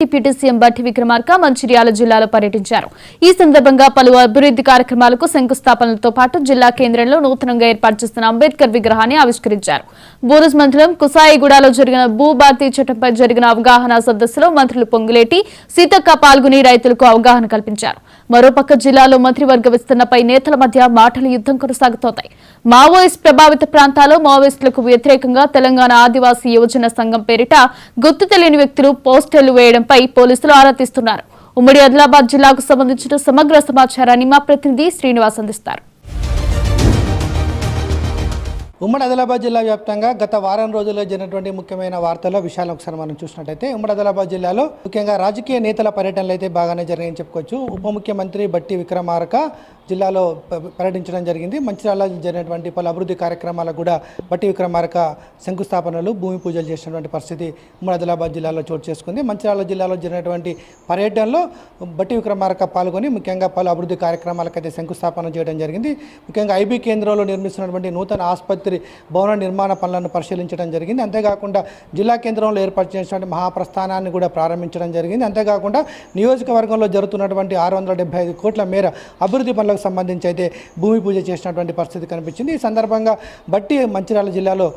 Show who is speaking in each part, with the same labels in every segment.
Speaker 1: Deputy CM బట్టి విక్రమార్క మంచిర్యాల జిల్లాలో పర్యటించారు. ఈ సందర్భంగా పలు అభివృద్ధి కార్యక్రమాలకు శంకుస్థాపనలతో పాటు జిల్లా కేంద్రంలో నూతనంగా ఏర్పాటు చేస్తున్న అంబేద్కర్ విగ్రహాన్ని ఆవిష్కరించారు. బూరజ్ మండలం కుసాయిగూడలో జరిగిన భూభారతి చట్టంపై జరిగిన అవగాహన సదస్సులో మంత్రులు పొంగులేటి, సీతక్క పాల్గొని రైతులకు అవగాహన కల్పించారు. మరోపక్క జిల్లాలో మంత్రివర్గ విస్తరణపై నేతల మధ్య మాటల యుద్ధం కొనసాగుతోంది. మావోయిస్ట్ ప్రభావిత ప్రాంతాల్లో మావోయిస్టులకు వ్యతిరేకంగా తెలంగాణ ఆదివాసీ యువజన సంఘం పేరిట గుర్తు తెలియని వ్యక్తులు పోస్టర్లు వేయడంపై పోలీసులు ఆరా తీస్తున్నారు. ఉమ్మడి ఆదిలాబాద్ జిల్లాకు సంబంధించిన సమగ్ర సమాచారాన్ని మా ప్రతినిధి శ్రీనివాస్ అందిస్తారు.
Speaker 2: ఉమ్మడి ఆదిలాబాద్ జిల్లా వ్యాప్తంగా గత వారం రోజుల్లో జరిగినటువంటి ముఖ్యమైన వార్తల్లో విషయాలను ఒకసారి మనం చూసినట్టయితే ఉమ్మడి ఆదిలాబాద్ జిల్లాలో ముఖ్యంగా రాజకీయ నేతల పర్యటనలు అయితే బాగానే జరిగాయని చెప్పుకోవచ్చు. ఉప ముఖ్యమంత్రి బట్టి విక్రమార్క జిల్లాలో పర్యటించడం జరిగింది. మంచిర్యాలలో జరిగినటువంటి పలు అభివృద్ధి కార్యక్రమాలకు కూడా బట్టి విక్రమార్క శంకుస్థాపనలు, భూమి పూజలు చేసినటువంటి పరిస్థితి ఉమ్మడి ఆదిలాబాద్ జిల్లాలో చోటు చేసుకుంది. మంచిర్యాల జిల్లాలో జరిగినటువంటి పర్యటనలో బట్టి విక్రమార్క పాల్గొని ముఖ్యంగా పలు అభివృద్ధి కార్యక్రమాలకైతే శంకుస్థాపన చేయడం జరిగింది. ముఖ్యంగా ఐబీ కేంద్రంలో నిర్మిస్తున్నటువంటి నూతన ఆసుపత్రి భవన నిర్మాణ పనులను పరిశీలించడం జరిగింది. అంతేకాకుండా జిల్లా కేంద్రంలో ఏర్పాటు చేసినటువంటి మహాప్రస్థానాన్ని కూడా ప్రారంభించడం జరిగింది. అంతేకాకుండా నియోజకవర్గంలో జరుగుతున్నటువంటి 675 కోట్ల మేర అభివృద్ధి పనులకు సంబంధించి అయితే భూమి పూజ చేసినటువంటి పరిస్థితి కనిపించింది. ఈ సందర్భంగా బట్టి మంచిర్యాల జిల్లాలో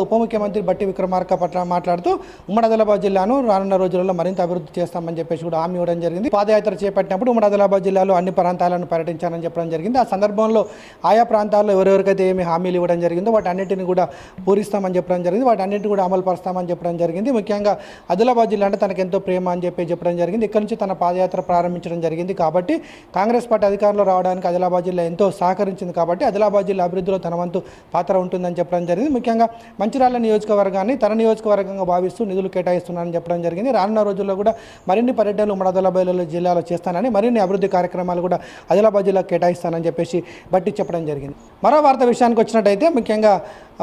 Speaker 2: ఉప ముఖ్యమంత్రి బట్టి విక్రమార్క పట్ల మాట్లాడుతూ ఉమ్మడి ఆదిలాబాద్ జిల్లాను రానున్న రోజులలో మరింత అభివృద్ధి చేస్తామని చెప్పేసి కూడా హామీ ఇవ్వడం జరిగింది. పాదయాత్ర చేపట్టినప్పుడు ఉమ్మడి ఆదిలాబాద్ జిల్లాలో అన్ని ప్రాంతాలను పర్యటించాలని చెప్పడం జరిగింది. ఆ సందర్భంలో ఆయా ప్రాంతాల్లో ఎవరెవరికైతే ఏమి హామీలు ఇవ్వడం జరిగిందో వాటి అన్నింటినీ కూడా పూరిస్తామని చెప్పడం జరిగింది. వాటి అన్నింటినీ కూడా అమలు పరుస్తామని చెప్పడం జరిగింది. ముఖ్యంగా ఆదిలాబాద్ జిల్లా అంటే తనకు ఎంతో ప్రేమ అని చెప్పడం జరిగింది. ఇక్కడ నుంచి తన పాదయాత్ర ప్రారంభించడం జరిగింది కాబట్టి కాంగ్రెస్ పార్టీ అధికారంలో రావడానికి ఆదిలాబాద్ జిల్లా ఎంతో సహకరించింది కాబట్టి ఆదిలాబాద్ జిల్లా అభివృద్ధిలో తన వంతు పాత్ర ఉంటుందని చెప్పడం జరిగింది. ముఖ్యంగా మంచిర్యాల నియోజకవర్గాన్ని తన నియోజకవర్గంగా భావిస్తూ నిధులు కేటాయిస్తున్నానని చెప్పడం జరిగింది. రానున్న రోజుల్లో కూడా మరిన్ని పర్యటనలు ఉమ్మడి ఆదిలాబాద్ జిల్లాలో చేస్తానని, మరిన్ని అభివృద్ధి కార్యక్రమాలు కూడా ఆదిలాబాద్ జిల్లా కేటాయిస్తానని చెప్పేసి బట్టి చెప్పడం జరిగింది. మరో వార్త విషయానికి వచ్చినట్టయితే ముఖ్యంగా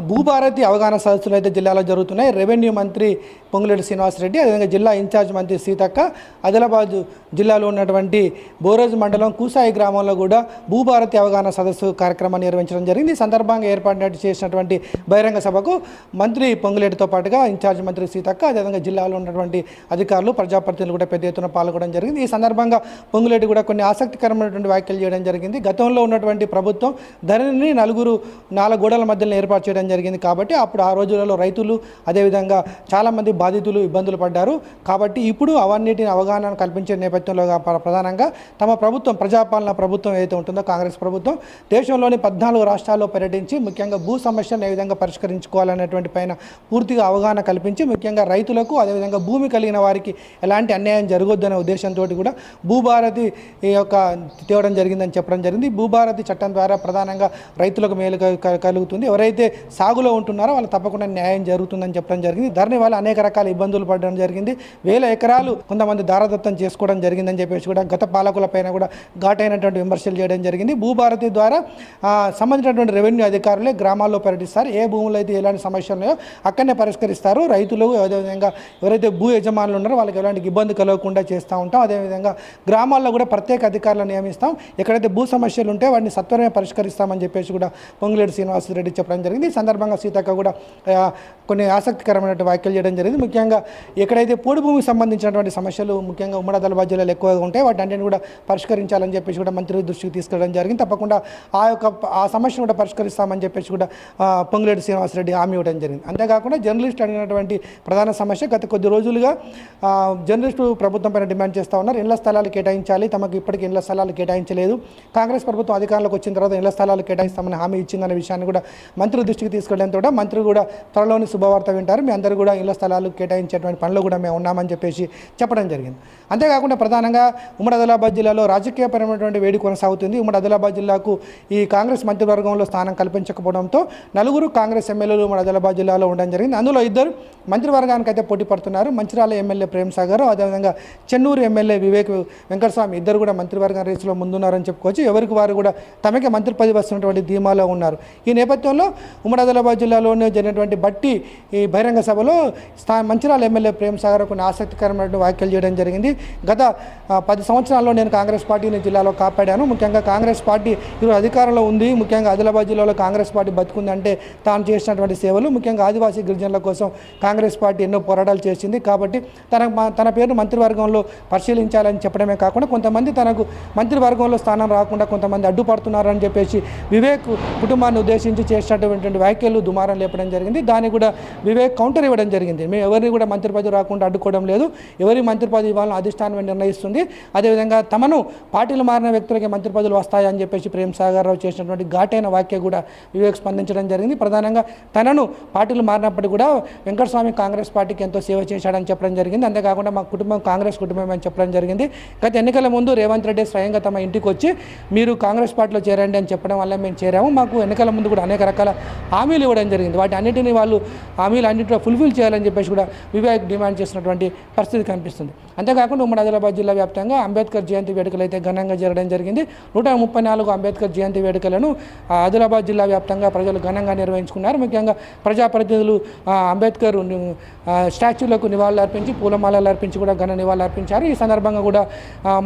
Speaker 2: భూభారతి అవగాహన సదస్సులు అయితే జిల్లాలో జరుగుతున్నాయి. రెవెన్యూ మంత్రి పొంగులేటి శ్రీనివాసరెడ్డి, అదేవిధంగా జిల్లా ఇన్ఛార్జ్ మంత్రి సీతక్క ఆదిలాబాద్ జిల్లాలో ఉన్నటువంటి బోరోజ్ మండలం కూసాయి గ్రామంలో కూడా భూభారతి అవగాహన సదస్సు కార్యక్రమాన్ని నిర్వహించడం జరిగింది. ఈ సందర్భంగా ఏర్పాటు చేసినటువంటి బహిరంగ సభకు మంత్రి పొంగులేటితో పాటుగా ఇన్ఛార్జ్ మంత్రి సీతక్క, అదేవిధంగా జిల్లాలో ఉన్నటువంటి అధికారులు, ప్రజాప్రతినిధులు కూడా పెద్ద ఎత్తున పాల్గొనడం జరిగింది. ఈ సందర్భంగా పొంగులేటి కూడా కొన్ని ఆసక్తికరమైనటువంటి వ్యాఖ్యలు చేయడం జరిగింది. గతంలో ఉన్నటువంటి ప్రభుత్వం ధరణిని 4 గోడల మధ్యలో ఏర్పాటు చేయడం జరిగింది కాబట్టి అప్పుడు ఆ రోజులలో రైతులు అదేవిధంగా చాలామంది బాధితులు ఇబ్బందులు పడ్డారు. కాబట్టి ఇప్పుడు అవన్నిటిని అవగాహన కల్పించే నేపథ్యంలో ప్రధానంగా తమ ప్రభుత్వం, ప్రజాపాలన ప్రభుత్వం ఏదైతే ఉంటుందో కాంగ్రెస్ ప్రభుత్వం దేశంలోని 14 రాష్ట్రాల్లో పర్యటించి ముఖ్యంగా భూ సమస్యలను ఏ విధంగా పరిష్కరించుకోవాలనేటువంటి పైన పూర్తిగా అవగాహన కల్పించి ముఖ్యంగా రైతులకు అదేవిధంగా భూమి కలిగిన వారికి ఎలాంటి అన్యాయం జరగొద్దనే ఉద్దేశంతో కూడా భూభారతి తేవడం జరిగిందని చెప్పడం జరిగింది. భూభారతి చట్టం ద్వారా ప్రధానంగా రైతులకు మేలు కలుగుతుంది. ఎవరైతే సాగులో ఉంటున్నారో వాళ్ళు తప్పకుండా న్యాయం జరుగుతుందని చెప్పడం జరిగింది. ధరణి వల్ల అనేక రకాల ఇబ్బందులు పడడం జరిగింది. 1000 ఎకరాలు కొంతమంది దారదత్తం చేసుకోవడం జరిగిందని చెప్పేసి కూడా గత పాలకులపైన కూడా ఘాటైనటువంటి విమర్శలు చేయడం జరిగింది. భూభారతి ద్వారా సంబంధించినటువంటి రెవెన్యూ అధికారులే గ్రామాల్లో పర్యటిస్తారు. ఏ భూములు అయితే ఎలాంటి సమస్యలు ఉన్నాయో అక్కడనే పరిష్కరిస్తారు. రైతులు అదేవిధంగా ఎవరైతే భూ యజమానులు ఉన్నారో వాళ్ళకి ఎలాంటి ఇబ్బంది కలగకుండా చేస్తూ ఉంటాం. అదేవిధంగా గ్రామాల్లో కూడా ప్రత్యేక అధికారులను నియమిస్తాం. ఎక్కడైతే భూ సమస్యలు ఉంటే వాటిని సత్వరమే పరిష్కరిస్తామని చెప్పేసి కూడా పొంగులేటి శ్రీనివాసరెడ్డి చెప్పడం జరిగింది. ఈ సందర్భంగా సీతక్క కూడా కొన్ని ఆసక్తికరమైనటువంటి వ్యాఖ్యలు చేయడం జరిగింది. ముఖ్యంగా ఎక్కడైతే పోడు భూమికి సంబంధించినటువంటి సమస్యలు ముఖ్యంగా ఉమ్మడి ఆదిలాబాద్ జిల్లాలో ఎక్కువగా ఉంటాయి వాటి అన్నింటిని కూడా పరిష్కరించాలని చెప్పేసి కూడా మంత్రి దృష్టికి తీసుకెళ్ళడం జరిగింది. తప్పకుండా ఆ సమస్యను కూడా పరిష్కరిస్తామని చెప్పేసి కూడా పొంగులేటి శ్రీనివాసరెడ్డి హామీ ఇవ్వడం జరిగింది. అంతేకాకుండా జర్నలిస్ట్ అడిగినటువంటి ప్రధాన సమస్య గత కొద్ది రోజులుగా జర్నలిస్టు ప్రభుత్వం పైన డిమాండ్ చేస్తూ ఉన్నారు. ఇళ్ల స్థలాలు కేటాయించాలి, తమకు ఇప్పటికీ ఇళ్ల స్థలాలు కేటాయించలేదు. కాంగ్రెస్ ప్రభుత్వం అధికారంలోకి వచ్చిన తర్వాత ఇళ్ల స్థలాలు కేటాయిస్తామని హామీ ఇచ్చిందనే విషయాన్ని కూడా మంత్రి దృష్టికి తీసుకెళ్లడంతో మంత్రి కూడా త్వరలోని శుభవార్త వింటారు. మీ అందరూ కూడా ఇళ్ల స్థలాలు కేటాయించేటువంటి పనులు కూడా మేము ఉన్నామని చెప్పేసి చెప్పడం జరిగింది. అంతేకాకుండా ప్రధానంగా ఉమ్మడి ఆదిలాబాద్ జిల్లాలో రాజకీయపరమైనటువంటి వేడి కొనసాగుతుంది. ఉమ్మడి ఆదిలాబాద్ జిల్లాకు ఈ కాంగ్రెస్ మంత్రివర్గంలో స్థానం కల్పించకపోవడంతో 4 కాంగ్రెస్ ఎమ్మెల్యేలు ఉమ్మడి ఆదిలాబాద్ జిల్లాలో ఉండడం జరిగింది. అందులో 2 మంత్రివర్గానికి అయితే పోటీ పడుతున్నారు. మంచిర్యాల ఎమ్మెల్యే ప్రేమ్ సాగర్, అదేవిధంగా చెన్నూరు ఎమ్మెల్యే వివేక్ వెంకటస్వామి ఇద్దరు కూడా మంత్రివర్గం రేసులో ముందున్నారని చెప్పుకోవచ్చు. ఎవరికి వారు కూడా తమకే మంత్రి పదవి వస్తున్నటువంటి ధీమాలో ఉన్నారు. ఈ నేపథ్యంలో ఉమ్మడి ఆదిలాబాద్ జిల్లాలోనే జరిగినటువంటి బట్టి ఈ బహిరంగ సభలో మంచిర్యాల ఎమ్మెల్యే ప్రేమ్ సాగర్ కొన్ని ఆసక్తికరమైన వ్యాఖ్యలు చేయడం జరిగింది. గత 10 సంవత్సరాల్లో నేను కాంగ్రెస్ పార్టీని జిల్లాలో కాపాడాను. ముఖ్యంగా కాంగ్రెస్ పార్టీ ఈరోజు అధికారంలో ఉంది. ముఖ్యంగా ఆదిలాబాద్ జిల్లాలో కాంగ్రెస్ పార్టీ బతుకుందంటే తాను చేసినటువంటి సేవలు, ముఖ్యంగా ఆదివాసీ గిరిజనుల కోసం కాంగ్రెస్ పార్టీ ఎన్నో పోరాటాలు చేసింది. కాబట్టి తన పేరును మంత్రివర్గంలో పరిశీలించాలని చెప్పడమే కాకుండా కొంతమంది తనకు మంత్రివర్గంలో స్థానం రాకుండా కొంతమంది అడ్డుపడుతున్నారని చెప్పేసి వివేక్ కుటుంబాన్ని ఉద్దేశించి చేసినటువంటి వ్యాఖ్యలు దుమారం లేపడం జరిగింది. దానికి కూడా వివేక్ కౌంటర్ ఇవ్వడం జరిగింది. మేము ఎవరిని కూడా మంత్రి పదవి రాకుండా అడ్డుకోవడం లేదు, ఎవరి మంత్రి పదవి ఇవ్వాలని అధిష్టానం నిర్ణయిస్తుంది. అదేవిధంగా తమను పార్టీలు మారిన వ్యక్తులకి మంత్రి పదవులు వస్తాయని చెప్పేసి ప్రేమ్ సాగర్ రావు చేసినటువంటి ఘాటైన వ్యాఖ్య కూడా వివేక్ స్పందించడం జరిగింది. ప్రధానంగా తనను పార్టీలు మారినప్పటికీ కూడా వెంకటస్వామి కాంగ్రెస్ పార్టీకి ఎంతో సేవ చేశాడని చెప్పడం జరిగింది. అంతేకాకుండా మా కుటుంబం కాంగ్రెస్ కుటుంబం అని చెప్పడం జరిగింది. గత ఎన్నికల ముందు రేవంత్ రెడ్డి స్వయంగా తమ ఇంటికి వచ్చి మీరు కాంగ్రెస్ పార్టీలో చేరండి అని చెప్పడం వల్ల మేము చేరాము. మాకు ఎన్నికల ముందు కూడా అనేక రకాల హామీలు ఇవ్వడం జరిగింది. వాటి అన్నింటినీ వాళ్ళు హామీలు అన్నింటిలో ఫుల్ఫిల్ చేయాలని చెప్పేసి కూడా వివేక్ డిమాండ్ చేసినటువంటి పరిస్థితి కనిపిస్తుంది. అంతేకాకుండా ఉమ్మడి ఆదిలాబాద్ జిల్లా వ్యాప్తంగా అంబేద్కర్ జయంతి వేడుకలు అయితే ఘనంగా జరగడం జరిగింది. 134 అంబేద్కర్ జయంతి వేడుకలను ఆదిలాబాద్ జిల్లా వ్యాప్తంగా ప్రజలు ఘనంగా నిర్వహించుకున్నారు. ముఖ్యంగా ప్రజాప్రతినిధులు అంబేద్కర్ స్టాచ్యూలకు నివాళులు అర్పించి పూలమాలలు అర్పించి కూడా ఘన నివాళులు అర్పించారు. ఈ సందర్భంగా కూడా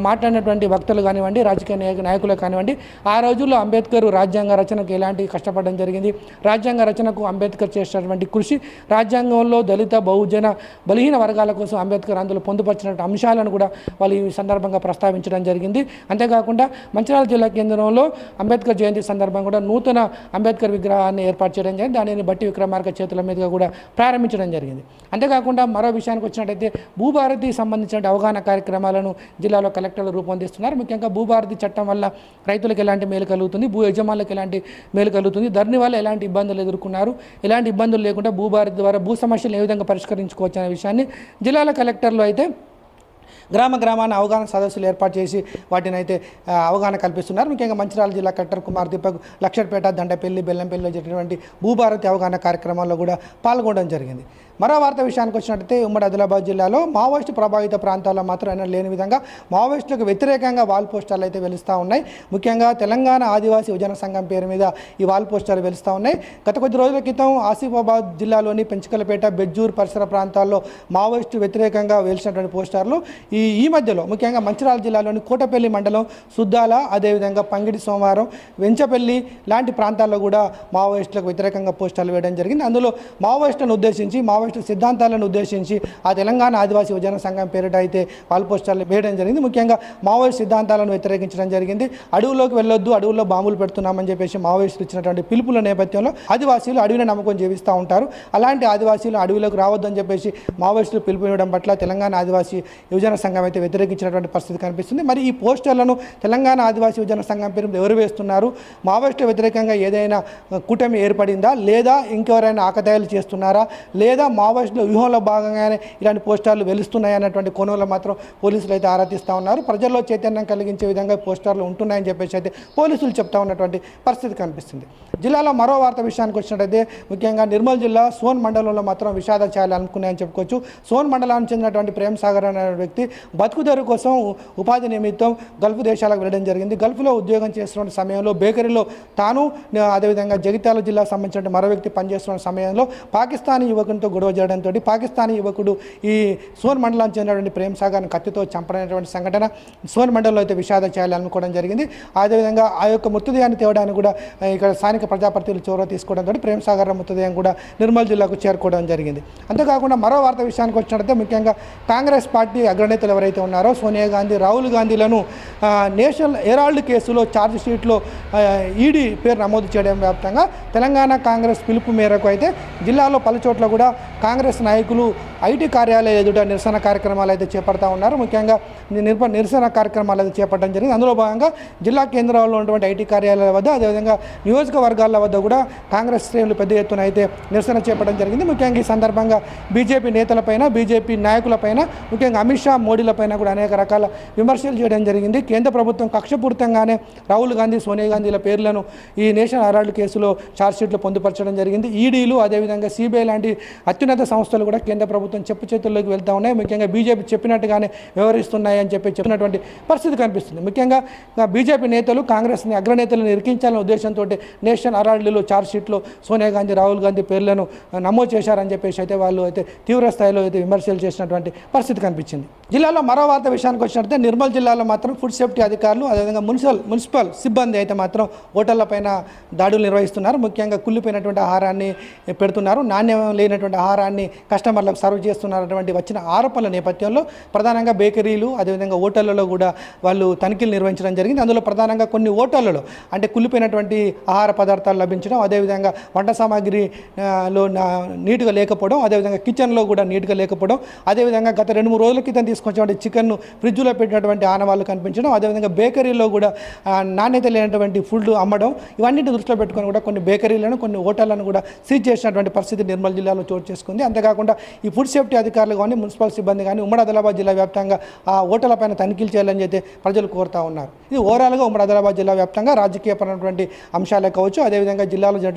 Speaker 2: మాట్లాడినటువంటి వక్తలు కానివ్వండి, రాజకీయ నాయకులు కానివ్వండి, ఆ రోజుల్లో అంబేద్కర్ రాజ్యాంగ రచనకు ఎలాంటి కష్టపడడం జరిగింది, రాజ్యాంగ రచనకు అంబేద్కర్ చేసినటువంటి కృషి, రాజ్యాంగంలో దళిత బహుజన బలహీన వర్గాల కోసం అంబేద్కర్ అందులో పొందుపరిచినటువంటి అంశాలను కూడా వాళ్ళు ఈ సందర్భంగా ప్రస్తావించడం జరిగింది. అంతేకాకుండా మంచిర్యాల జిల్లా కేంద్రంలో అంబేద్కర్ జయంతి సందర్భంగా కూడా నూతన అంబేద్కర్ విగ్రహాన్ని ఏర్పాటు చేయడం జరిగింది. దానిని బట్టి విక్రమార్క చేతుల మీదుగా కూడా ప్రారంభించడం జరిగింది. అంతేకాకుండా మరో విషయానికి వచ్చినట్టయితే భూభారతి సంబంధించిన అవగాహన కార్యక్రమాలను జిల్లాలో కలెక్టర్లు రూపొందిస్తున్నారు. ముఖ్యంగా భూభారతి చట్టం వల్ల రైతులకు ఎలాంటి మేలు కలుగుతుంది, భూ యజమానులకు ఎలాంటి మేలు కలుగుతుంది, ధరణి వల్ల ఎలాంటి ఇబ్బందులు ఎదుర్కొన్నారు, ఎలాంటి ఇబ్బందులు లేకుండా భూభారతి ద్వారా భూ సమస్యలు ఏ విధంగా పరిష్కరించుకోవచ్చు అనే విషయాన్ని జిల్లాల కలెక్టర్లు అయితే గ్రామాన అవగాహన సదస్సులు ఏర్పాటు చేసి వాటిని అయితే అవగాహన కల్పిస్తున్నారు. ముఖ్యంగా మంచిర్యాల జిల్లా కలెక్టర్ కుమార్ దీపక్ లక్షపేట, దండపల్లి, బెల్లంపల్లిలో జరిగినటువంటి భూభారతి అవగాహన కార్యక్రమాల్లో కూడా పాల్గొనడం జరిగింది. మరో వార్త విషయానికి వచ్చినట్టయితే ఉమ్మడి ఆదిలాబాద్ జిల్లాలో మావోయిస్టు ప్రభావిత ప్రాంతాల్లో మాత్రం అయినా లేని విధంగా మావోయిస్టులకు వ్యతిరేకంగా వాల్ పోస్టర్లు అయితే వెలుస్తూ ఉన్నాయి. ముఖ్యంగా తెలంగాణ ఆదివాసీ యువజన సంఘం పేరు మీద ఈ వాల్ పోస్టర్లు వెలుస్తూ ఉన్నాయి. గత కొద్ది రోజుల క్రితం ఆసిఫాబాద్ జిల్లాలోని పెంచుకలపేట, బెజ్జూర్ పరిసర ప్రాంతాల్లో మావోయిస్టు వ్యతిరేకంగా వెలిసినటువంటి పోస్టర్లు ఈ మధ్యలో ముఖ్యంగా మంచిర్యాల జిల్లాలోని కోటపల్లి మండలం సుద్దాల, అదేవిధంగా పంగిడి సోమవారం, వెంచపల్లి లాంటి ప్రాంతాల్లో కూడా మావోయిస్టులకు వ్యతిరేకంగా పోస్టర్లు వేయడం జరిగింది. అందులో మావోయిస్టులను ఉద్దేశించి, మావోయిస్టు సిద్ధాంతాలను ఉద్దేశించి ఆ తెలంగాణ ఆదివాసీ యువజన సంఘం పేరిట అయితే వాల్ పోస్టర్లు వేయడం జరిగింది. ముఖ్యంగా మావోయిస్ట్ సిద్ధాంతాలను వ్యతిరేకించడం జరిగింది. అడవుల్లోకి వెళ్ళొద్దు, అడవుల్లో బాంబులు పెడుతున్నామని చెప్పేసి మావోయిస్టులు ఇచ్చినటువంటి పిలుపుల నేపథ్యంలో ఆదివాసీలు అడవిని నమ్ముకొని జీవిస్తూ ఉంటారు. అలాంటి ఆదివాసీలు అడవిలోకి రావద్దని చెప్పేసి మావోయిస్టులు పిలుపు ఇవ్వడం పట్ల తెలంగాణ ఆదివాసీ యువజన సంఘం అయితే వ్యతిరేకించినటువంటి పరిస్థితి కనిపిస్తుంది. మరి ఈ పోస్టర్లను తెలంగాణ ఆదివాసీ యువజన సంఘం పేరు ఎవరు వేస్తున్నారు, మావోయిస్టు వ్యతిరేకంగా ఏదైనా కూటమి ఏర్పడిందా, లేదా ఇంకెవరైనా ఆకతాయిలు చేస్తున్నారా, లేదా మావోయిస్టుల వ్యూహంలో భాగంగానే ఇలాంటి పోస్టర్లు వెలుస్తున్నాయి అన్నటువంటి కోణంలో మాత్రం పోలీసులు అయితే ఆరాధిస్తూ ఉన్నారు. ప్రజల్లో చైతన్యం కలిగించే విధంగా పోస్టర్లు ఉంటున్నాయని చెప్పేసి అయితే పోలీసులు చెప్తా ఉన్నటువంటి పరిస్థితి కనిపిస్తుంది. జిల్లాలో మరో వార్త విషయానికి వచ్చినట్టయితే ముఖ్యంగా నిర్మల్ జిల్లా సోన్ మండలంలో మాత్రం విషాద ఛాయలు అనుకున్నాయని చెప్పుకోవచ్చు. సోన్ మండలానికి చెందినటువంటి ప్రేమ్ సాగర్ అనే వ్యక్తి బతుకుదెరువు కోసం ఉపాధి నిమిత్తం గల్ఫ్ దేశాలకు వెళ్ళడం జరిగింది. గల్ఫ్లో ఉద్యోగం చేస్తున్న సమయంలో బేకరీలో తాను, అదేవిధంగా జగిత్యాల జిల్లాకు సంబంధించిన మరో వ్యక్తి పనిచేస్తున్న సమయంలో పాకిస్తానీ యువకునితో గొడవ చేయడంతో పాకిస్తానీ యువకుడు ఈ సోన్ మండలానికి చెందినటువంటి ప్రేమ్ సాగర్ను కత్తితో చంపడమైనటువంటి సంఘటన సోన్ మండలంలో అయితే విషాద ఛాయలు అనుకోవడం జరిగింది. అదేవిధంగా ఆ యొక్క మృతదేహాన్ని తేవడానికి కూడా ఇక్కడ స్థానిక ప్రజాప్రతినిధులు చొరవ తీసుకోవడంతో ప్రేమ్ సాగర్ మృతదేహం కూడా నిర్మల్ జిల్లాకు చేరుకోవడం జరిగింది. అంతేకాకుండా మరో వార్త విషయానికి వచ్చినట్లయితే ముఖ్యంగా కాంగ్రెస్ పార్టీ అగ్రనేతలు ఎవరైతే ఉన్నారో సోనియా గాంధీ, రాహుల్ గాంధీలను నేషనల్ హెరాల్డ్ కేసులో ఛార్జ్ షీట్లో ఈడీ పేరు నమోదు చేయడం వ్యాప్తంగా తెలంగాణ కాంగ్రెస్ పిలుపు మేరకు అయితే జిల్లాలో పలుచోట్ల కూడా కాంగ్రెస్ నాయకులు ఐటీ కార్యాలయ ఎదుట నిరసన కార్యక్రమాలు అయితే చేపడతా ఉన్నారు. ముఖ్యంగా నిరసన కార్యక్రమాలు అయితే చేపట్టడం జరిగింది. అందులో భాగంగా జిల్లా కేంద్రాల్లో ఉన్నటువంటి ఐటీ కార్యాలయాల వద్ద, అదేవిధంగా నియోజకవర్గాల వద్ద కూడా కాంగ్రెస్ శ్రేణులు పెద్ద ఎత్తున అయితే నిరసన చేపట్టడం జరిగింది. ముఖ్యంగా ఈ సందర్భంగా బీజేపీ నేతలపైన, బీజేపీ నాయకులపైన, ముఖ్యంగా అమిత్ షా షా మోడీలపైన కూడా అనేక రకాల విమర్శలు చేయడం జరిగింది. కేంద్ర ప్రభుత్వం కక్షపూరితంగానే రాహుల్ గాంధీ, సోనియా గాంధీల పేర్లను ఈ నేషనల్ హెరాల్డ్ కేసులో ఛార్జ్షీట్లో పొందుపరచడం జరిగింది. ఈడీలు అదేవిధంగా సిబిఐ లాంటి అత్యున్నత సంస్థలు కూడా కేంద్ర ప్రభుత్వం చెప్పు చేతుల్లోకి వెళ్తూ ఉన్నాయి. ముఖ్యంగా బీజేపీ చెప్పినట్టుగానే వ్యవహరిస్తున్నాయి అని చెప్పినటువంటి పరిస్థితి కనిపిస్తుంది. ముఖ్యంగా బీజేపీ నేతలు కాంగ్రెస్ని అగ్రనేతలను ఇరికించాలనే ఉద్దేశంతో నేషనల్ హెరాల్డ్లో ఛార్జ్షీట్లో సోనియా గాంధీ, రాహుల్ గాంధీ పేర్లను నమోదు చేశారని చెప్పేసి అయితే వాళ్ళు అయితే తీవ్ర స్థాయిలో అయితే విమర్శలు చేసినటువంటి పరిస్థితి కనిపించింది. జిల్లాలో మరో వార్త విషయానికి వచ్చినట్లయితే నిర్మల్ జిల్లాలో మాత్రం ఫుడ్ సేఫ్టీ అధికారులు అదేవిధంగా మున్సిపల్ సిబ్బంది అయితే మాత్రం హోటళ్లపైన దాడులు నిర్వహిస్తున్నారు. ముఖ్యంగా కుళ్ళిపోయినటువంటి ఆహారాన్ని పెడుతున్నారు, నాణ్యం లేనటువంటి ఆహారాన్ని కస్టమర్లకు సర్వ్ చేస్తున్నటువంటి వచ్చిన ఆరోపణల నేపథ్యంలో ప్రధానంగా బేకరీలు అదేవిధంగా హోటళ్లలో కూడా వాళ్ళు తనిఖీలు నిర్వహించడం జరిగింది. అందులో ప్రధానంగా కొన్ని హోటళ్లలో అంటే కుళ్ళిపోయినటువంటి ఆహార పదార్థాలు లభించడం, అదేవిధంగా వంట సామాగ్రిలో నీట్గా లేకపోవడం, అదేవిధంగా కిచెన్లో కూడా నీట్గా లేకపోవడం, అదేవిధంగా గత 2-3 రోజుల క్రితం తీసుకొచ్చినటువంటి చికెన్ను ఫ్రిడ్జ్లో పెట్టినటువంటి ఆనవాళ్ళు కనిపించడం, అదేవిధంగా బేకరీలో కూడా నాణ్యత లేనటువంటి ఫుడ్ అమ్మడం, ఇవన్నింటిని దృష్టిలో పెట్టుకొని కూడా కొన్ని బేకరీలను, కొన్ని హోటళ్లను కూడా సీజ్ చేసినటువంటి పరిస్థితి నిర్మల్ జిల్లాలో చోటు చేసుకుంది. అంతేకాకుండా ఈ ఫుడ్ సేఫ్టీ అధికారులు కానీ మున్సిపల్ సిబ్బంది కానీ ఉమ్మడి ఆదిలాబాద్ జిల్లా వ్యాప్తంగా ఆ హోటళ్లపైన తనిఖీలు చేయాలని చెప్పి ప్రజలు కోరుతా ఉన్నారు. ఇది ఓవరాల్గా ఉమ్మడి ఆదిలాబాద్ జిల్లా వ్యాప్తంగా రాజకీయపరమైనటువంటి అంశాలే కావచ్చు, అదేవిధంగా జిల్లాలో